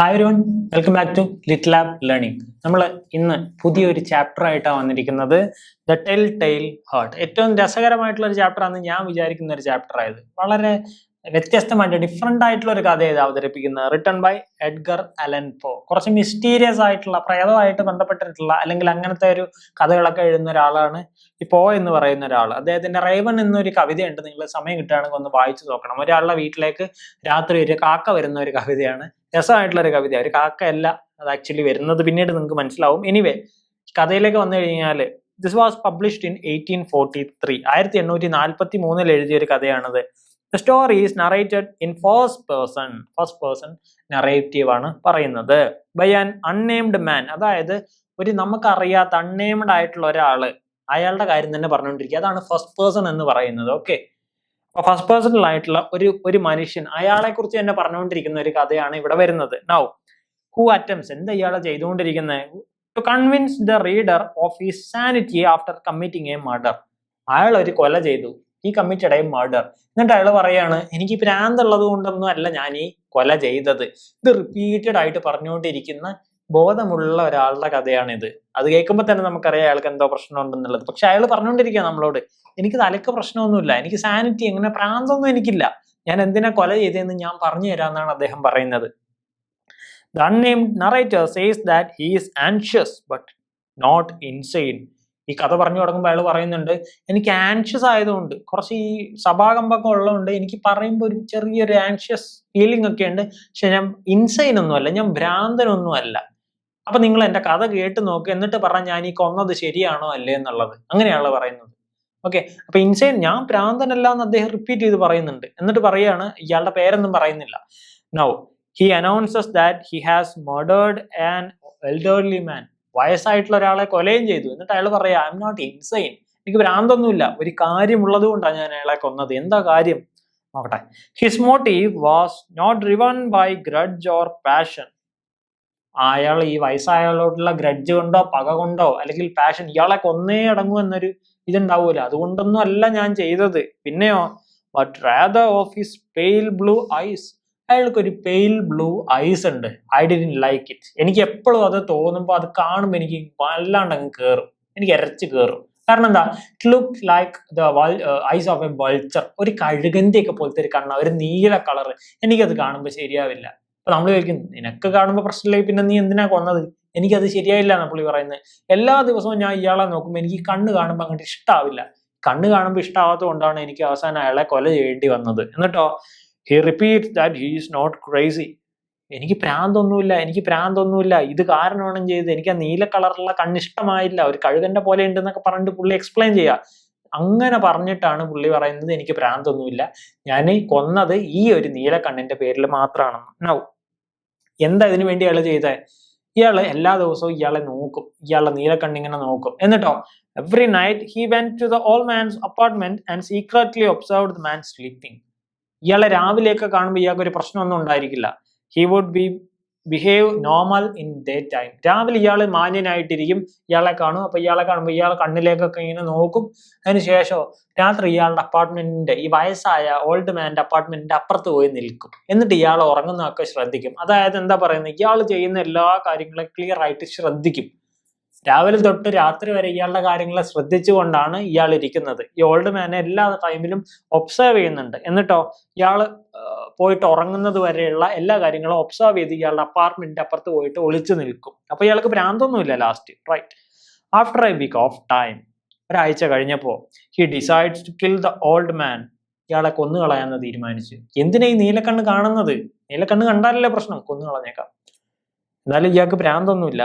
Hi everyone, welcome back to Little Lab Learning. നമ്മൾ ഇന്ന് പുതിയൊരു ചാപ്റ്റർ ആയിട്ടാണ് വന്നിരിക്കുന്നത്, ദ ടെൽ ടെയിൽ ഹാർട്ട്. ഏറ്റവും രസകരമായിട്ടുള്ള ഒരു ചാപ്റ്റർ ആണ് ഞാൻ വിചാരിക്കുന്ന ഒരു ചാപ്റ്റർ ആയത്. വളരെ വ്യത്യസ്തമായിട്ട് ഡിഫറെന്റ് ആയിട്ടുള്ള ഒരു കഥ ഇത് അവതരിപ്പിക്കുന്നത്, റിട്ടൺ ബൈ എഡ്ഗർ അലൻ പോ. കുറച്ച് മിസ്റ്റീരിയസ് ആയിട്ടുള്ള, പ്രേതമായിട്ട് ബന്ധപ്പെട്ടിട്ടുള്ള അല്ലെങ്കിൽ അങ്ങനത്തെ ഒരു കഥകളൊക്കെ എഴുതുന്ന ഒരാളാണ് ഈ പോ എന്ന് പറയുന്ന ഒരാൾ. അദ്ദേഹത്തിന്റെ റേവൺ എന്നൊരു കവിതയുണ്ട്, നിങ്ങൾ സമയം കിട്ടുകയാണെങ്കിൽ ഒന്ന് വായിച്ചു നോക്കണം. ഒരാളുടെ വീട്ടിലേക്ക് രാത്രി ഒരു കാക്ക വരുന്ന ഒരു കവിതയാണ്. രസമായിട്ടുള്ള ഒരു കവിത. ഒരു കാക്കയല്ല അത് ആക്ച്വലി വരുന്നത്, പിന്നീട് നിങ്ങൾക്ക് മനസ്സിലാവും. എനിവേ, കഥയിലേക്ക് വന്നു കഴിഞ്ഞാൽ ദിസ് വാസ് പബ്ലിഷ്ഡ് ഇൻ 1843. 1843 എഴുതിയ ഒരു കഥയാണത്. The story is narrated in first person narrative ആണ് പറയുന്നത്. By an unnamed man. അതായത് ഒരു നമുക്കറിയാത്ത അൺനെയിംഡ് ആയിട്ടുള്ള ഒരാള് അയാളുടെ കാര്യം തന്നെ പറഞ്ഞുകൊണ്ടിരിക്കുക. അതാണ് ഫസ്റ്റ് പേഴ്സൺ എന്ന് പറയുന്നത്. ഓക്കെ, അപ്പൊ ഫസ്റ്റ് പേഴ്സണലായിട്ടുള്ള ഒരു മനുഷ്യൻ അയാളെ കുറിച്ച് തന്നെ പറഞ്ഞുകൊണ്ടിരിക്കുന്ന ഒരു കഥയാണ് ഇവിടെ വരുന്നത്. നൗ ഹു അറ്റംപ്റ്റ്സ്, എന്താ ഇയാളെ ചെയ്തുകൊണ്ടിരിക്കുന്നത്? To convince the reader of his sanity after committing a murder. അയാൾ ഒരു കൊല ചെയ്തു, ഈ കമ്മിറ്റഡ് എ മർഡർ. എന്നിട്ട് അയാൾ പറയാണ്, എനിക്ക് ഭ്രാന്തുള്ളത് കൊണ്ടൊന്നും അല്ല ഞാൻ ഈ കൊല ചെയ്തത്. ഇത് റിപ്പീറ്റഡ് ആയിട്ട് പറഞ്ഞുകൊണ്ടിരിക്കുന്ന ബോധമുള്ള ഒരാളുടെ കഥയാണിത്. അത് കേൾക്കുമ്പോൾ തന്നെ നമുക്കറിയാം അയാൾക്ക് എന്തോ പ്രശ്നം ഉണ്ടെന്നുള്ളത്. പക്ഷെ അയാൾ പറഞ്ഞുകൊണ്ടിരിക്കുക നമ്മളോട്, എനിക്ക് തലക്ക് പ്രശ്നമൊന്നുമില്ല, എനിക്ക് സാനിറ്റി, എങ്ങനെ പ്രാന്തൊന്നും എനിക്കില്ല, ഞാൻ എന്തിനാ കൊല ചെയ്തതെന്ന് ഞാൻ പറഞ്ഞു തരാമെന്നാണ് അദ്ദേഹം പറയുന്നത്. The unnamed narrator says that he is anxious but not insane. ഈ കഥ പറഞ്ഞു തുടങ്ങുമ്പോൾ അയാൾ പറയുന്നുണ്ട്, എനിക്ക് ആൻഷ്യസ് ആയതുകൊണ്ട്, കുറച്ച് ഈ സഭാകമ്പൊക്കെ ഉള്ളതുകൊണ്ട് എനിക്ക് പറയുമ്പോൾ ഒരു ചെറിയൊരു ആൻഷ്യസ് ഫീലിംഗ് ഒക്കെ ഉണ്ട്. പക്ഷെ ഞാൻ ഇൻസൈൻ ഒന്നും അല്ല, ഞാൻ ഭ്രാന്തനൊന്നും അല്ല. അപ്പൊ നിങ്ങൾ എന്റെ കഥ കേട്ട് നോക്ക്, എന്നിട്ട് പറഞ്ഞ ഞാൻ ഈ കൊന്നത് ശരിയാണോ അല്ലേ എന്നുള്ളത്. അങ്ങനെയാണ് പറയുന്നത്. ഓക്കെ, അപ്പൊ ഇൻസൈൻ, ഞാൻ ഭ്രാന്തനല്ല എന്ന് അദ്ദേഹം റിപ്പീറ്റ് ചെയ്ത് പറയുന്നുണ്ട്. എന്നിട്ട് പറയാണ്, ഇയാളുടെ പേരൊന്നും പറയുന്നില്ല. Now he announces that he has murdered an elderly man. വയസ്സായിട്ടുള്ള ഒരാളെ കൊലയും ചെയ്തു. എന്നിട്ട് അയാൾ പറയാ, ഐ എം നോട്ട് ഇൻസൈൻ, എനിക്ക് ഭ്രാന്തൊന്നുമില്ല, ഒരു കാര്യമുള്ളത് കൊണ്ടാണ് ഞാൻ അയാളെ കൊന്നത്. എന്താ കാര്യം നോക്കട്ടെ. His motive was not driven by grudge or passion. അയാൾ ഈ വയസ്സായാലോട്ടുള്ള ഗ്രഡ്ജ് കൊണ്ടോ പക കൊണ്ടോ അല്ലെങ്കിൽ പാഷൻ, ഇയാളെ കൊന്നേ അടങ്ങൂ എന്നൊരു ഇതുണ്ടാവൂല, അതുകൊണ്ടൊന്നും അല്ല ഞാൻ ചെയ്തത്. പിന്നെയോ, but rather of his pale blue eyes. അയാൾക്ക് ഒരു പെയിൽ ബ്ലൂ ഐസ് ഉണ്ട്. I didn't like it. എനിക്ക് എപ്പോഴും അത് തോന്നുമ്പോൾ, അത് കാണുമ്പോൾ എനിക്ക് വല്ലാണ്ട് അങ്ങ് കയറും, എനിക്ക് ഇരച്ച് കയറും. കാരണം എന്താ, it look like the ice of A vulture. ഒരു കഴുകന്റെ ഒക്കെ പോലത്തെ ഒരു കണ്ണ, ഒരു നീല കളറ്. എനിക്കത് കാണുമ്പോൾ ശരിയാവില്ല. അപ്പൊ നമ്മൾ ചോദിക്കും, നിനക്ക് കാണുമ്പോൾ പ്രശ്നമില്ല, പിന്നെ നീ എന്തിനാ കൊന്നത്? എനിക്കത് ശരിയായില്ല എന്നാ പുള്ളി പറയുന്നത്. എല്ലാ ദിവസവും ഞാൻ ഇയാളെ നോക്കുമ്പോൾ എനിക്ക് കണ്ണ് കാണുമ്പോൾ അങ്ങോട്ട് ഇഷ്ടാവില്ല. കണ്ണ് കാണുമ്പോൾ ഇഷ്ടാവാത്തത് കൊണ്ടാണ് എനിക്ക് അവസാനം അയാളെ കൊല ചെയ്യേണ്ടി വന്നത്. എന്നിട്ടോ, he repeats that he is not crazy. എനിക്ക് ഭ്രാന്തൊന്നുമില്ല, ഇത് കാരണമാണ് ചെയ്തത്, എനിക്ക് ആ നീല കളറുള്ള കണ്ണിഷ്ടമായില്ല, ഒരു കഴുകന്റെ പോലെ ഉണ്ടെന്നൊക്കെ പറഞ്ഞിട്ട് പുള്ളി എക്സ്പ്ലെയിൻ ചെയ്യുക. അങ്ങനെ പറഞ്ഞിട്ടാണ് പുള്ളി പറയുന്നത്, എനിക്ക് ഭ്രാന്തൊന്നുമില്ല, ഞാൻ കൊന്നത് ഈ ഒരു നീല കണ്ണിന്റെ പേരിൽ മാത്രമാണെന്ന്. നൗ എന്താ ഇതിനു വേണ്ടി അയാൾ ചെയ്തത്? ഇയാള് എല്ലാ ദിവസവും ഇയാളെ നോക്കും, ഇയാളുടെ നീലക്കണ്ണിങ്ങനെ നോക്കും. എന്നിട്ടോ, every night he went to the old man's apartment and secretly observed the man sleeping. ഇയാളെ രാവിലെയൊക്കെ കാണുമ്പോൾ ഇയാൾക്ക് ഒരു പ്രശ്നമൊന്നും ഉണ്ടായിരിക്കില്ല. He would behave normal in day time. രാവിലെ ഇയാൾ മാന്യനായിട്ടിരിക്കും, ഇയാളെ കാണും. അപ്പൊ ഇയാളെ കാണുമ്പോൾ ഇയാൾ കണ്ണിലേക്കൊക്കെ ഇങ്ങനെ നോക്കും. അതിനുശേഷം രാത്രി ഇയാളുടെ അപ്പാർട്ട്മെന്റിന്റെ, ഈ വയസ്സായ ഓൾഡ് മാൻ്റെ അപ്പാർട്ട്മെന്റിന്റെ അപ്പുറത്ത് പോയി നിൽക്കും. എന്നിട്ട് ഇയാൾ ഉറങ്ങുന്നതൊക്കെ ശ്രദ്ധിക്കും. അതായത് എന്താ പറയുന്നത്, ഇയാൾ ചെയ്യുന്ന എല്ലാ കാര്യങ്ങളും ക്ലിയർ ആയിട്ട് ശ്രദ്ധിക്കും. രാവിലെ തൊട്ട് രാത്രി വരെ ഇയാളുടെ കാര്യങ്ങളെ ശ്രദ്ധിച്ചുകൊണ്ടാണ് ഇയാൾ ഇരിക്കുന്നത്. ഈ ഓൾഡ് മാനെ എല്ലാ ടൈമിലും ഒബ്സർവ് ചെയ്യുന്നുണ്ട്. എന്നിട്ടോ, ഇയാള് പോയിട്ട് ഉറങ്ങുന്നത് വരെയുള്ള എല്ലാ കാര്യങ്ങളും ഒബ്സർവ് ചെയ്ത് ഇയാളുടെ അപ്പാർട്ട്മെന്റിന്റെ അപ്പുറത്ത് പോയിട്ട് ഒളിച്ചു നിൽക്കും. അപ്പൊ ഇയാൾക്ക് ഭ്രാന്തൊന്നുമില്ല last, right? After a week of time, ഒരാഴ്ച കഴിഞ്ഞപ്പോ, he decides to kill the old man. ഇയാളെ കൊന്നുകളയാന്ന് തീരുമാനിച്ചു. എന്തിനാ ഈ നീലക്കണ്ണ് കാണുന്നത്? നീലക്കണ്ണ് കണ്ടാലല്ലേ പ്രശ്നം, കൊന്നുകളഞ്ഞേക്കാം. എന്നാലും ഇയാൾക്ക് ഭ്രാന്തൊന്നുമില്ല.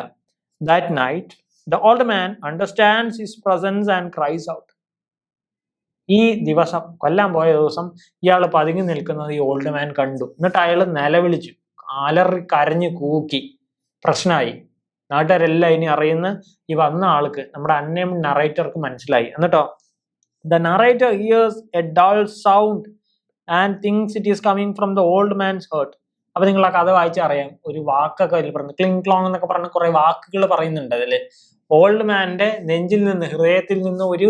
That night, the old man understands his presence and cries out. ഈ ദിവസം, കൊല്ലാൻ പോയ ദിവസം, ഇയാൾ പതുങ്ങി നിൽക്കുന്നത് ഈ ഓൾഡ് മാൻ കണ്ടു. എന്നിട്ട് അയാൾ നിലവിളിച്ചു, അലറി കരഞ്ഞു കൂക്കി. പ്രശ്നമായി. നാട്ടുകാരെല്ലാം ഇനി അറിയുന്ന ഈ വന്ന ആൾക്ക്, നമ്മുടെ അൺനെയിംഡ് നറേറ്റർക്ക് മനസ്സിലായി. എന്നിട്ടോ, the narrator hears a dull sound and thinks it is coming from the old man's hurt. അപ്പൊ നിങ്ങൾ ആ കഥ വായിച്ചറിയാം, ഒരു വാക്കൊക്കെ അതിൽ പറഞ്ഞു, ക്ലിങ് ക്ലോങ് എന്നൊക്കെ പറഞ്ഞ കുറെ വാക്കുകൾ പറയുന്നുണ്ട് അതില്. ഓൾഡ് മാന്റെ നെഞ്ചിൽ നിന്ന്, ഹൃദയത്തിൽ നിന്ന് ഒരു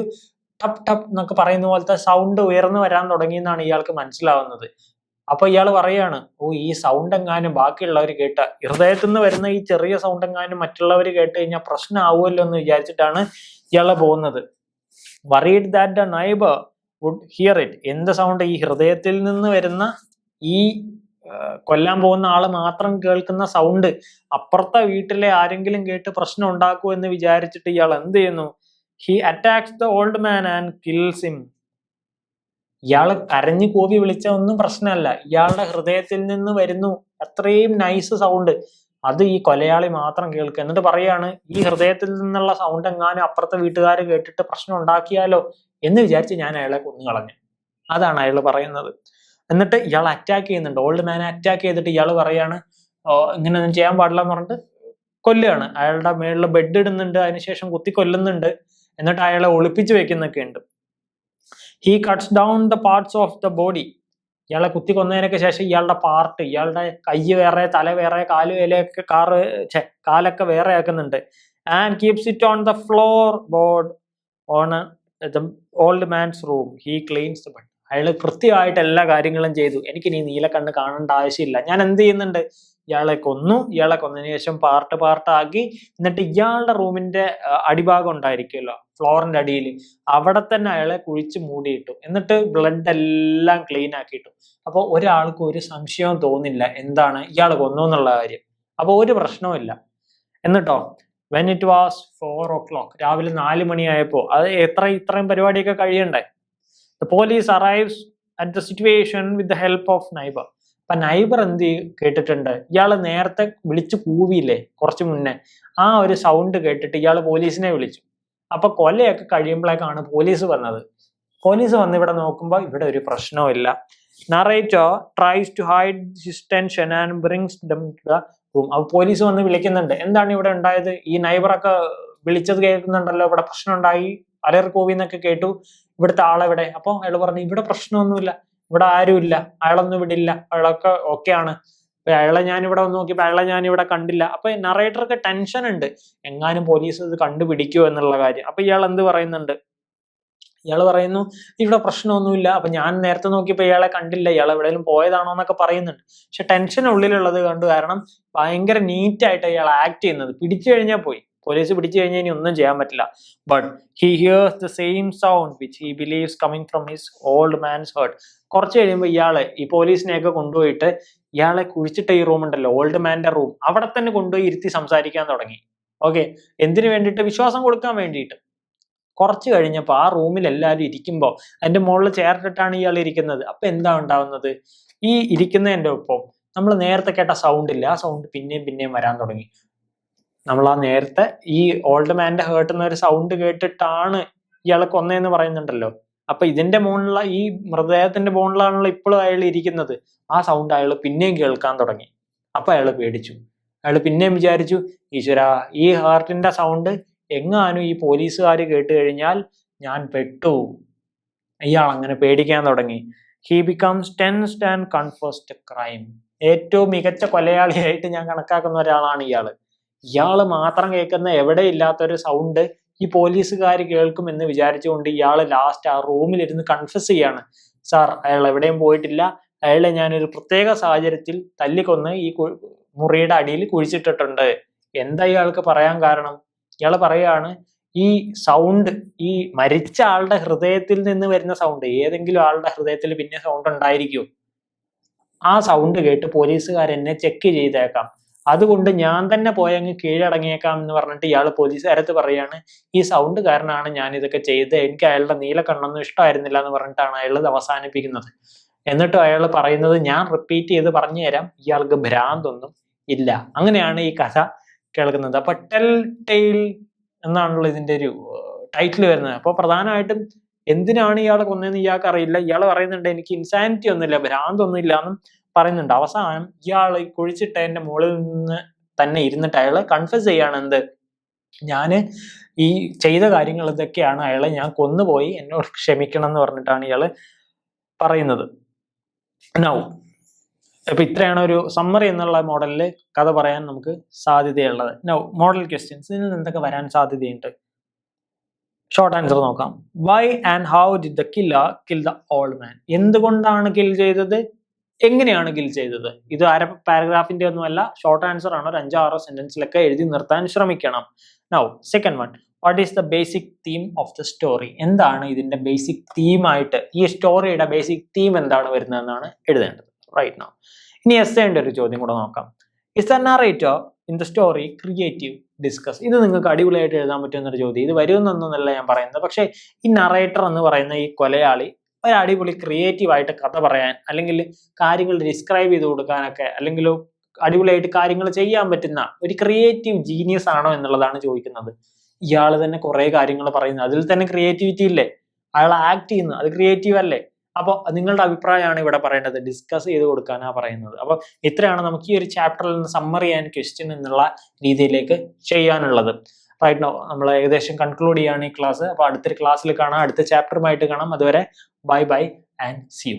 ടപ് ടപ് എന്നൊക്കെ പറയുന്ന പോലത്തെ സൗണ്ട് ഉയർന്നു വരാൻ തുടങ്ങി എന്നാണ് ഇയാൾക്ക് മനസ്സിലാവുന്നത്. അപ്പൊ ഇയാൾ പറയാണ്, ഓ ഈ സൗണ്ട് എങ്ങാനും ബാക്കിയുള്ളവർ കേട്ട, ഹൃദയത്തിൽ നിന്ന് വരുന്ന ഈ ചെറിയ സൗണ്ട് എങ്ങാനും മറ്റുള്ളവർ കേട്ട് കഴിഞ്ഞാൽ പ്രശ്നമാവുമല്ലോ എന്ന് വിചാരിച്ചിട്ടാണ് ഇയാളെ പോകുന്നത്. Worried that the neighbour would hear it. എന്ത് സൗണ്ട്? ഈ ഹൃദയത്തിൽ നിന്ന് വരുന്ന ഈ കൊല്ലാൻ പോകുന്ന ആള് മാത്രം കേൾക്കുന്ന സൗണ്ട് അപ്പുറത്തെ വീട്ടിലെ ആരെങ്കിലും കേട്ട് പ്രശ്നം ഉണ്ടാക്കൂ എന്ന് വിചാരിച്ചിട്ട് ഇയാൾ എന്ത് ചെയ്യുന്നു? He attacks the old man and kills him. ഇയാള് കരഞ്ഞു കൂവി വിളിച്ച ഒന്നും പ്രശ്നമല്ല, ഇയാളുടെ ഹൃദയത്തിൽ നിന്ന് വരുന്നു അത്രയും നൈസ് സൗണ്ട്, അത് ഈ കൊലയാളി മാത്രം കേൾക്കുക. എന്നിട്ട് പറയാണ്, ഈ ഹൃദയത്തിൽ നിന്നുള്ള സൗണ്ട് എങ്ങാനും അപ്പുറത്തെ വീട്ടുകാർ കേട്ടിട്ട് പ്രശ്നം ഉണ്ടാക്കിയാലോ എന്ന് വിചാരിച്ച് ഞാൻ അയാളെ കൊന്നുകളഞ്ഞു. അതാണ് അയാൾ പറയുന്നത്. എന്നിട്ട് ഇയാൾ അറ്റാക്ക് ചെയ്യുന്നുണ്ട്, ഓൾഡ് മാനെ അറ്റാക്ക് ചെയ്തിട്ട് ഇയാൾ പറയാണ്, ഇങ്ങനെയൊന്നും ചെയ്യാൻ പാടില്ല എന്ന് പറഞ്ഞിട്ട് കൊല്ലുകയാണ്. അയാളുടെ മേളിൽ ബെഡ് ഇടുന്നുണ്ട്, അതിനുശേഷം കുത്തി കൊല്ലുന്നുണ്ട്, എന്നിട്ട് അയാളെ ഒളിപ്പിച്ച് വെക്കുന്നൊക്കെ ഉണ്ട്. He cuts down the parts of the body. ഇയാളെ കുത്തി കൊന്നതിനൊക്കെ ശേഷം ഇയാളുടെ പാർട്ട്, ഇയാളുടെ കൈ വേറെ, തല വേറെ, കാലുവേലൊക്കെ കാലൊക്കെ വേറെ ആക്കുന്നുണ്ട്. And keeps it on the floor board on the old man's room. He cleans the bed. അയാൾ കൃത്യമായിട്ട് എല്ലാ കാര്യങ്ങളും ചെയ്തു. എനിക്കിനി നീലക്കണ്ണ് കാണേണ്ട ആവശ്യമില്ല. ഞാൻ എന്ത് ചെയ്യുന്നുണ്ട്? ഇയാളെ കൊന്നു. ഇയാളെ കൊന്നതിന് ശേഷം പാർട്ടാക്കി, എന്നിട്ട് ഇയാളുടെ റൂമിന്റെ അടിഭാഗം ഉണ്ടായിരിക്കുമല്ലോ, ഫ്ലോറിന്റെ അടിയിൽ, അവിടെ തന്നെ അയാളെ കുഴിച്ച് മൂടിയിട്ടു. എന്നിട്ട് ബ്ലഡ് എല്ലാം ക്ലീൻ ആക്കിയിട്ടു. അപ്പോൾ ഒരാൾക്കും ഒരു സംശയവും തോന്നില്ല എന്താണ് ഇയാൾ കൊന്നു എന്നുള്ള കാര്യം. അപ്പോൾ ഒരു പ്രശ്നവും. എന്നിട്ടോ വെൻ ഇറ്റ് വാസ് 4 o'clock, രാവിലെ 4 മണിയായപ്പോ, അത് ഇത്രയും പരിപാടിയൊക്കെ കഴിയണ്ടേ? The police arrives at the situation with the help of neighbor. അപ്പൊ നൈബർ എന്ത് കേട്ടിട്ടുണ്ട്? ഇയാള് നേരത്തെ വിളിച്ചു കൂവിയില്ലേ കുറച്ചു മുന്നേ, ആ ഒരു സൗണ്ട് കേട്ടിട്ട് ഇയാള് പോലീസിനെ വിളിച്ചു. അപ്പൊ കൊലയൊക്കെ കഴിയുമ്പോഴേക്കാണ് പോലീസ് വന്നത്. പോലീസ് വന്ന് ഇവിടെ നോക്കുമ്പോൾ ഇവിടെ ഒരു പ്രശ്നവും ഇല്ല. Narrator tries to hide his tension and brings them to the room. അപ്പൊ പോലീസ് വന്ന് വിളിക്കുന്നുണ്ട്, എന്താണ് ഇവിടെ ഉണ്ടായത്? ഈ നൈബറൊക്കെ വിളിച്ചത് കേൾക്കുന്നുണ്ടല്ലോ, ഇവിടെ പ്രശ്നം ഉണ്ടായി, അലർ കോവിന്നൊക്കെ കേട്ടു, ഇവിടുത്തെ ആളെവിടെ? അപ്പൊ അയാൾ പറഞ്ഞു, ഇവിടെ പ്രശ്നമൊന്നുമില്ല, ഇവിടെ ആരുമില്ല, അയാളൊന്നും ഇവിടെ ഇല്ല, അയാളൊക്കെ ഓക്കെയാണ്. അപ്പൊ അയാളെ ഞാൻ ഇവിടെ വന്ന് നോക്കിയപ്പോ അയാളെ ഞാൻ ഇവിടെ കണ്ടില്ല. അപ്പൊ നറേറ്റർക്ക് ടെൻഷൻ ഉണ്ട്, എങ്ങാനും പോലീസ് ഇത് കണ്ടുപിടിക്കുമോ എന്നുള്ള കാര്യം. അപ്പൊ ഇയാൾ എന്ത് പറയുന്നുണ്ട്? ഇയാൾ പറയുന്നു, ഇവിടെ പ്രശ്നമൊന്നുമില്ല, അപ്പൊ ഞാൻ നേരത്തെ നോക്കിയപ്പോ ഇയാളെ കണ്ടില്ല, ഇയാൾ എവിടെയെങ്കിലും പോയതാണോ എന്നൊക്കെ പറയുന്നുണ്ട്. പക്ഷെ ടെൻഷൻ ഉള്ളിലുള്ളത് കണ്ടു, കാരണം ഭയങ്കര നീറ്റായിട്ട് ഇയാൾ ആക്ട് ചെയ്യുന്നത്. പിടിച്ചു കഴിഞ്ഞാൽ പോയി, പോലീസ് പിടിച്ചു കഴിഞ്ഞാൽ ഇനി ഒന്നും ചെയ്യാൻ പറ്റില്ല. But he hears the same sound which he believes coming from his old man's heart. കുറച്ച് കഴിയുമ്പോൾ ഇയാള് ഈ പോലീസിനെയൊക്കെ കൊണ്ടുപോയിട്ട് ഇയാളെ കുഴിച്ചിട്ട ഈ റൂം ഉണ്ടല്ലോ, ഓൾഡ് മാന്റെ റൂം, അവിടെ തന്നെ കൊണ്ടുപോയി ഇരുത്തി സംസാരിക്കാൻ തുടങ്ങി. ഓക്കെ, എന്തിനു വേണ്ടിയിട്ട്? വിശ്വാസം കൊടുക്കാൻ വേണ്ടിയിട്ട്. കുറച്ച് കഴിഞ്ഞപ്പോൾ ആ റൂമിൽ എല്ലാവരും ഇരിക്കുമ്പോൾ അതിന്റെ മുകളിൽ ചേർത്തിട്ടാണ് ഇയാൾ ഇരിക്കുന്നത്. അപ്പൊ എന്താ ഉണ്ടാവുന്നത്? ഈ ഇരിക്കുന്നതിന്റെ ഒപ്പം നമ്മൾ നേരത്തെ കേട്ട സൗണ്ട് ഇല്ല, ആ സൗണ്ട് പിന്നെയും വരാൻ തുടങ്ങി. നമ്മൾ ആ നേരത്തെ ഈ ഓൾഡ് മാന്റെ ഹേർട്ട് എന്ന ഒരു സൗണ്ട് കേട്ടിട്ടാണ് ഇയാളെ കൊന്നതെന്ന് പറയുന്നുണ്ടല്ലോ. അപ്പൊ ഇതിന്റെ മുകളിലുള്ള ഈ മൃതദേഹത്തിന്റെ മുകളിലാണല്ലോ ഇപ്പോഴും അയാൾ ഇരിക്കുന്നത്. ആ സൗണ്ട് അയാൾ പിന്നെയും കേൾക്കാൻ തുടങ്ങി. അപ്പൊ അയാൾ പേടിച്ചു. അയാൾ പിന്നെയും വിചാരിച്ചു, ഈശ്വര, ഈ ഹാർട്ടിന്റെ സൗണ്ട് എങ്ങാനും ഈ പോലീസുകാർ കേട്ട് കഴിഞ്ഞാൽ ഞാൻ പെട്ടു. ഇയാൾ അങ്ങനെ പേടിക്കാൻ തുടങ്ങി. He becomes tensed and confused crime. ഏറ്റവും മികച്ച കൊലയാളിയായിട്ട് ഞാൻ കണക്കാക്കുന്ന ഒരാളാണ് ഇയാള്. ഇയാള് മാത്രം കേൾക്കുന്ന എവിടെ ഇല്ലാത്തൊരു സൗണ്ട് ഈ പോലീസുകാർ കേൾക്കുമെന്ന് വിചാരിച്ചുകൊണ്ട് ഇയാള് ലാസ്റ്റ് ആ റൂമിലിരുന്ന് കൺഫസ് ചെയ്യാണ്, സാർ അയാൾ എവിടെയും പോയിട്ടില്ല, അയാളെ ഞാനൊരു പ്രത്യേക സാഹചര്യത്തിൽ തല്ലിക്കൊന്ന് ഈ മുറിയുടെ അടിയിൽ കുഴിച്ചിട്ടിട്ടുണ്ട്. എന്താ ഇയാൾക്ക് പറയാൻ കാരണം? ഇയാൾ പറയാണ്, ഈ സൗണ്ട് ഈ മരിച്ച ആളുടെ ഹൃദയത്തിൽ നിന്ന് വരുന്ന സൗണ്ട്, ഏതെങ്കിലും ആളുടെ ഹൃദയത്തിൽ പിന്നെ സൗണ്ട് ഉണ്ടായിരിക്കും, ആ സൗണ്ട് കേട്ട് പോലീസുകാരെന്നെ ചെക്ക് ചെയ്തേക്കാം, അതുകൊണ്ട് ഞാൻ തന്നെ പോയങ്ങ് കീഴടങ്ങിയേക്കാം എന്ന് പറഞ്ഞിട്ട് ഇയാൾ പോലീസുകാരത്ത് പറയാണ്, ഈ സൗണ്ട് കാരണമാണ് ഞാൻ ഇതൊക്കെ ചെയ്ത്, എനിക്ക് അയാളുടെ നീലക്കണ്ണൊന്നും ഇഷ്ടമായിരുന്നില്ല എന്ന് പറഞ്ഞിട്ടാണ് അയാൾ അവസാനിപ്പിക്കുന്നത്. എന്നിട്ടും അയാൾ പറയുന്നത്, ഞാൻ റിപ്പീറ്റ് ചെയ്ത് പറഞ്ഞു തരാം, ഇയാൾക്ക് ഭ്രാന്തൊന്നും ഇല്ല. അങ്ങനെയാണ് ഈ കഥ കേൾക്കുന്നത്. അപ്പൊ ടെൽ ടെയിൽ എന്നാണല്ലോ ഇതിന്റെ ഒരു ടൈറ്റിൽ വരുന്നത്. അപ്പൊ പ്രധാനമായിട്ടും എന്തിനാണ് ഇയാളെ കൊന്നതെന്ന് ഇയാൾക്ക് അറിയില്ല. ഇയാൾ പറയുന്നുണ്ട്, എനിക്ക് ഇൻസാനിറ്റി ഒന്നുമില്ല, ഭ്രാന്തൊന്നും ഇല്ല എന്നും പറയുന്നുണ്ട്. അവസാനം ഇയാൾ കുഴിച്ചിട്ടതിന്റെ മുകളിൽ നിന്ന് തന്നെ ഇരുന്നിട്ട് അയാള് കൺഫ്യസ് ചെയ്യാണ്, എന്ത്, ഞാന് ഈ ചെയ്ത കാര്യങ്ങൾ ഇതൊക്കെയാണ്, അയാളെ ഞാൻ കൊന്നുപോയി, എന്നോട് ക്ഷമിക്കണം എന്ന് പറഞ്ഞിട്ടാണ് ഇയാള് പറയുന്നത്. നൗ അപ്പൊ ഇത്രയാണ് ഒരു സമ്മറി എന്നുള്ള മോഡലില് കഥ പറയാൻ നമുക്ക് സാധ്യതയുള്ളത്. നൗ മോഡൽ ക്വസ്റ്റ്യൻസ്, ഇതിൽ നിന്ന് എന്തൊക്കെ വരാൻ സാധ്യതയുണ്ട്? ഷോർട്ട് ആൻസർ നോക്കാം. Why and how did the killer kill the old man? എന്തുകൊണ്ടാണ് കിൽ ചെയ്തത്? എങ്ങനെയാണ് ഗിൽ ചെയ്തത്? ഇത് അര പാരഗ്രാഫിന്റെ ഒന്നുമല്ല, ഷോർട്ട് ആൻസർ ആണ്. ഒരു 5-6 സെന്റൻസിലൊക്കെ എഴുതി നിർത്താൻ ശ്രമിക്കണം. Now second one, what is the basic theme of the story? എന്താണ് ഇതിന്റെ ബേസിക് തീമായിട്ട്, ഈ സ്റ്റോറിയുടെ ബേസിക് തീം എന്താണ് വരുന്നതെന്നാണ് എഴുതേണ്ടത്. റൈറ്റ് നൗ ഇനി എസ്സേന്റെ ഒരു ചോദ്യം കൂടെ നോക്കാം. Is the narrator in the story creative? Discuss. ഇത് നിങ്ങൾക്ക് അടിപൊളിയായിട്ട് എഴുതാൻ പറ്റുന്ന ഒരു ചോദ്യം. ഇത് വരുമെന്നൊന്നുമല്ല ഞാൻ പറയുന്നത്, പക്ഷേ ഈ നറേറ്റർ എന്ന് പറയുന്ന ഈ കൊലയാളി ഒരു അടിപൊളി ക്രിയേറ്റീവ് ആയിട്ട് കഥ പറയാൻ, അല്ലെങ്കിൽ കാര്യങ്ങൾ ഡിസ്ക്രൈബ് ചെയ്ത് കൊടുക്കാനൊക്കെ, അല്ലെങ്കിൽ അടിപൊളിയായിട്ട് കാര്യങ്ങൾ ചെയ്യാൻ പറ്റുന്ന ഒരു ക്രിയേറ്റീവ് ജീനിയസ് ആണോ എന്നുള്ളതാണ് ചോദിക്കുന്നത്. ഇയാൾ തന്നെ കുറെ കാര്യങ്ങൾ പറയുന്നത്, അതിൽ തന്നെ ക്രിയേറ്റിവിറ്റി ഇല്ലേ? അയാൾ ആക്ട് ചെയ്യുന്നു, അത് ക്രിയേറ്റീവ് അല്ലേ? അപ്പോൾ നിങ്ങളുടെ അഭിപ്രായമാണ് ഇവിടെ പറയേണ്ടത്, ഡിസ്കസ് ചെയ്ത് കൊടുക്കാനാണ് പറയുന്നത്. അപ്പോൾ ഇത്രയാണ് നമുക്ക് ഈ ഒരു ചാപ്റ്ററിൽ നിന്ന് സമ്മറി ആൻഡ് ക്വസ്റ്റ്യൻ എന്നുള്ള രീതിയിലേക്ക് ചെയ്യാനുള്ളത്. റൈറ്റ് നോ നമ്മൾ ഏകദേശം കൺക്ലൂഡ് ചെയ്യാണ് ഈ ക്ലാസ്. അപ്പോൾ അടുത്തൊരു ക്ലാസ്സിൽ കാണാം, അടുത്ത ചാപ്റ്ററുമായിട്ട് കാണാം. അതുവരെ bye bye and see U.